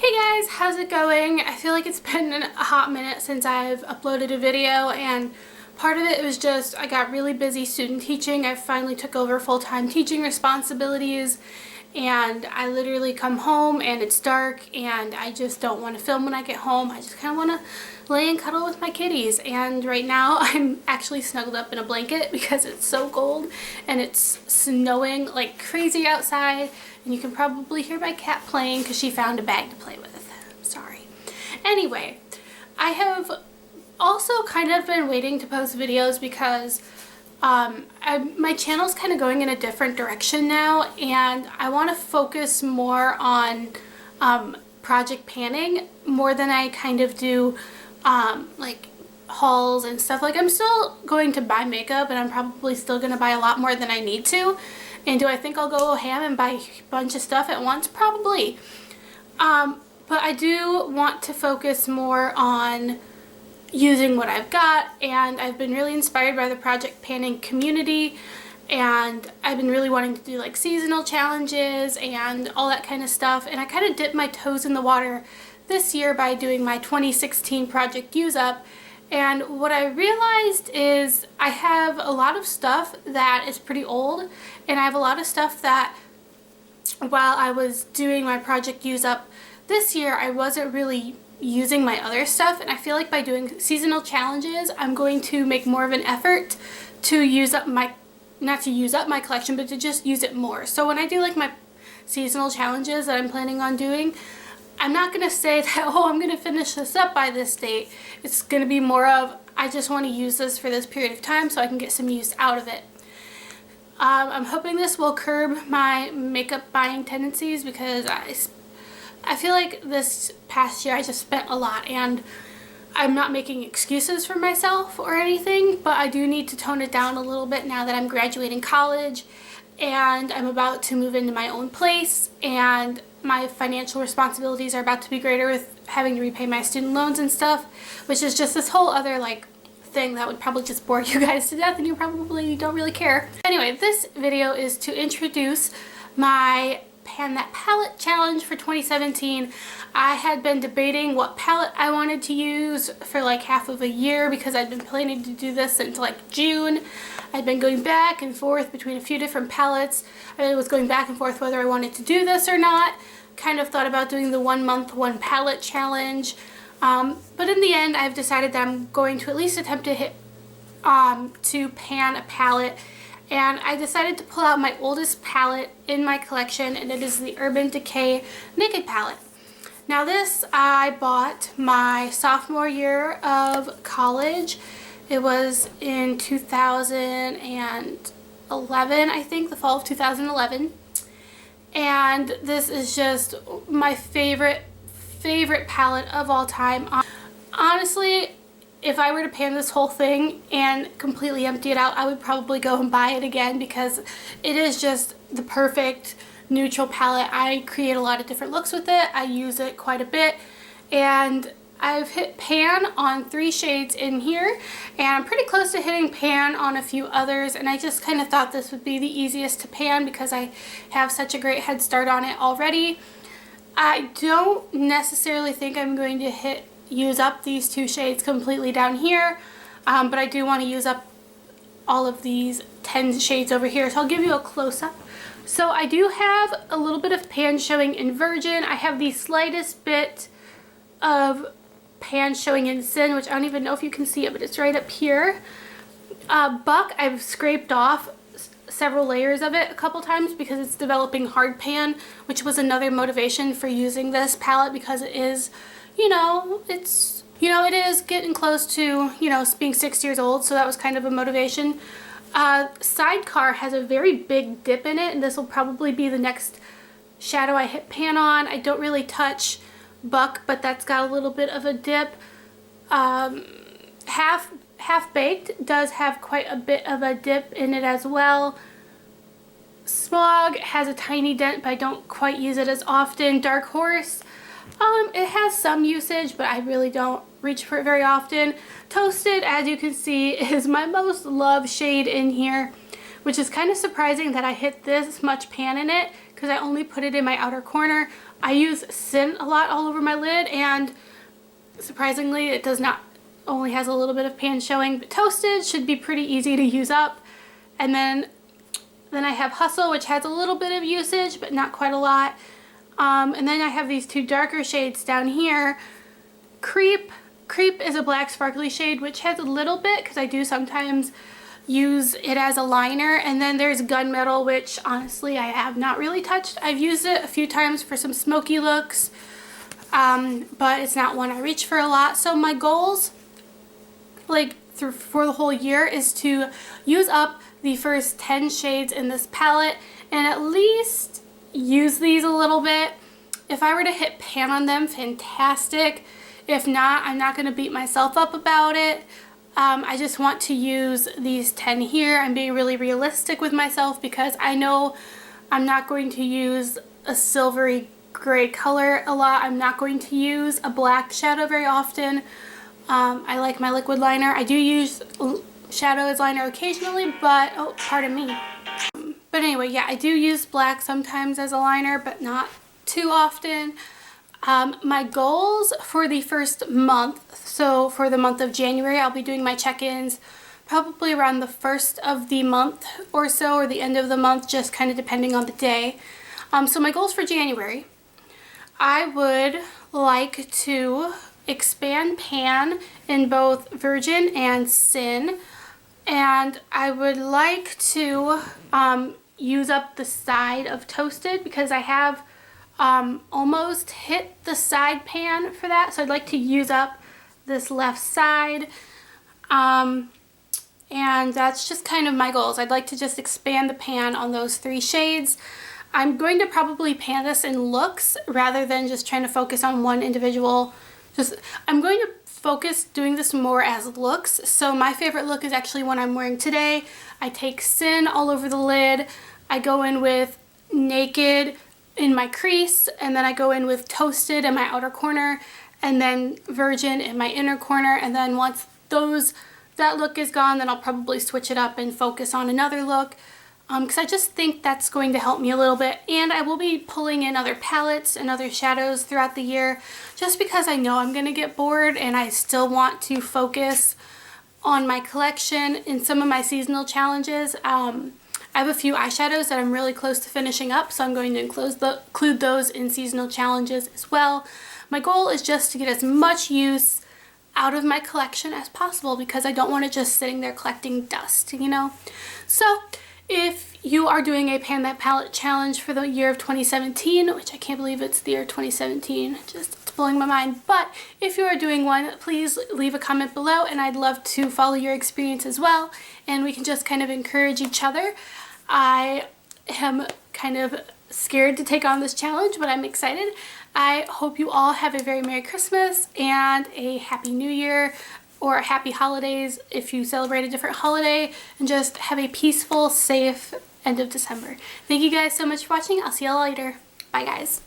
Hey guys, how's it going? I feel like it's been a hot minute since I've uploaded a video, and part of it was just I got really busy student teaching. I finally took over full-time teaching responsibilities, and I literally come home and it's dark and I just don't want to film when I get home. I just kind of want to lay and cuddle with my kitties, and right now I'm actually snuggled up in a blanket because it's so cold and it's snowing like crazy outside. And you can probably hear my cat playing because she found a bag to play with. Sorry. Anyway, I have also kind of been waiting to post videos because my channel's kind of going in a different direction now, and I want to focus more on project panning more than I kind of do like hauls and stuff. Like, I'm still going to buy makeup and I'm probably still going to buy a lot more than I need to. And do I think I'll go ham and buy a bunch of stuff at once? Probably. But I do want to focus more on using what I've got, and I've been really inspired by the project panning community, and I've been really wanting to do like seasonal challenges and all that kind of stuff. And I kind of dipped my toes in the water this year by doing my 2016 project use up. And what I realized is I have a lot of stuff that is pretty old, and I have a lot of stuff that while I was doing my project use up this year, I wasn't really using my other stuff. And I feel like by doing seasonal challenges, I'm going to make more of an effort to use up my, not to use up my collection, but to just use it more. So when I do like my seasonal challenges that I'm planning on doing, I'm not going to say that, oh, I'm going to finish this up by this date. It's going to be more of, I just want to use this for this period of time so I can get some use out of it. I'm hoping this will curb my makeup buying tendencies, because I feel like this past year I just spent a lot, and I'm not making excuses for myself or anything, but I do need to tone it down a little bit now that I'm graduating college and I'm about to move into my own place, and my financial responsibilities are about to be greater with having to repay my student loans and stuff, which is just this whole other like thing that would probably just bore you guys to death, and you probably don't really care. Anyway, this video is to introduce my Pan That Palette challenge for 2017. I had been debating what palette I wanted to use for like half of a year because I'd been planning to do this since like June. I'd been going back and forth between a few different palettes. I was going back and forth whether I wanted to do this or not. Kind of thought about doing the 1 month, 1 palette challenge. But in the end, I've decided that I'm going to at least attempt to to pan a palette. And I decided to pull out my oldest palette in my collection, and it is the Urban Decay Naked palette. Now this I bought my sophomore year of college. It was in 2011, I think, the fall of 2011. And this is just my favorite palette of all time. Honestly, if I were to pan this whole thing and completely empty it out, I would probably go and buy it again, because it is just the perfect neutral palette. I create a lot of different looks with it. I use it quite a bit, and I've hit pan on 3 shades in here, and I'm pretty close to hitting pan on a few others, and I just kind of thought this would be the easiest to pan because I have such a great head start on it already. I don't necessarily think I'm going to use up these 2 shades completely down here, but I do want to use up all of these 10 shades over here, so I'll give you a close-up. So I do have a little bit of pan showing in Virgin. I have the slightest bit of pan showing in Sin, which I don't even know if you can see it, but it's right up here. Buck, I've scraped off several layers of it a couple times because it's developing hard pan, which was another motivation for using this palette, because it is, it is getting close to, being 6 years old, so that was kind of a motivation. Sidecar has a very big dip in it, and this will probably be the next shadow I hit pan on. I don't really touch Buck, but that's got a little bit of a dip. Half Baked does have quite a bit of a dip in it as well. Smog has a tiny dent, but I don't quite use it as often. Dark Horse, it has some usage, but I really don't reach for it very often. Toasted, as you can see, is my most loved shade in here, which is kind of surprising that I hit this much pan in it, because I only put it in my outer corner, I use Sin a lot all over my lid, and surprisingly it does not, only has a little bit of pan showing, but Toasted should be pretty easy to use up. And then I have Hustle, which has a little bit of usage but not quite a lot. And then I have these two darker shades down here. Creep is a black sparkly shade, which has a little bit because I do sometimes use it as a liner. And then there's Gunmetal, which honestly I have not really touched. I've used it a few times for some smoky looks, but it's not one I reach for a lot. So my goals, like for the whole year, is to use up the first 10 shades in this palette and at least use these a little bit. If I were to hit pan on them, fantastic. If not, I'm not going to beat myself up about it. I just want to use these 10 here. I'm being really realistic with myself because I know I'm not going to use a silvery gray color a lot. I'm not going to use a black shadow very often. I like my liquid liner. I do use shadow as liner occasionally, but, oh, pardon me. But anyway, yeah, I do use black sometimes as a liner, but not too often. My goals for the first month, so for the month of January, I'll be doing my check-ins probably around the first of the month or so, or the end of the month, just kind of depending on the day. So my goals for January, I would like to expand pan in both Virgin and Sin, and I would like to use up the side of Toasted because I have almost hit the side pan for that, so I'd like to use up this left side, and that's just kind of my goals. I'd like to just expand the pan on those 3 shades. I'm going to probably pan this in looks rather than just trying to focus on one individual. I'm going to focus doing this more as looks. So my favorite look is actually one I'm wearing today. I take Sin all over the lid. I go in with Naked in my crease, and then I go in with Toasted in my outer corner, and then Virgin in my inner corner. And then once that look is gone, then I'll probably switch it up and focus on another look. Because I just think that's going to help me a little bit. And I will be pulling in other palettes and other shadows throughout the year, just because I know I'm going to get bored and I still want to focus on my collection in some of my seasonal challenges. I have a few eyeshadows that I'm really close to finishing up, so I'm going to include those in seasonal challenges as well. My goal is just to get as much use out of my collection as possible because I don't want it just sitting there collecting dust, you know? So if you are doing a Pan That Palette challenge for the year of 2017, which I can't believe it's the year 2017, it's blowing my mind, but if you are doing one, please leave a comment below and I'd love to follow your experience as well, and we can just kind of encourage each other. I am kind of scared to take on this challenge, but I'm excited. I hope you all have a very Merry Christmas and a Happy New Year, or Happy Holidays if you celebrate a different holiday, and just have a peaceful, safe end of December. Thank you guys so much for watching. I'll see y'all later. Bye guys.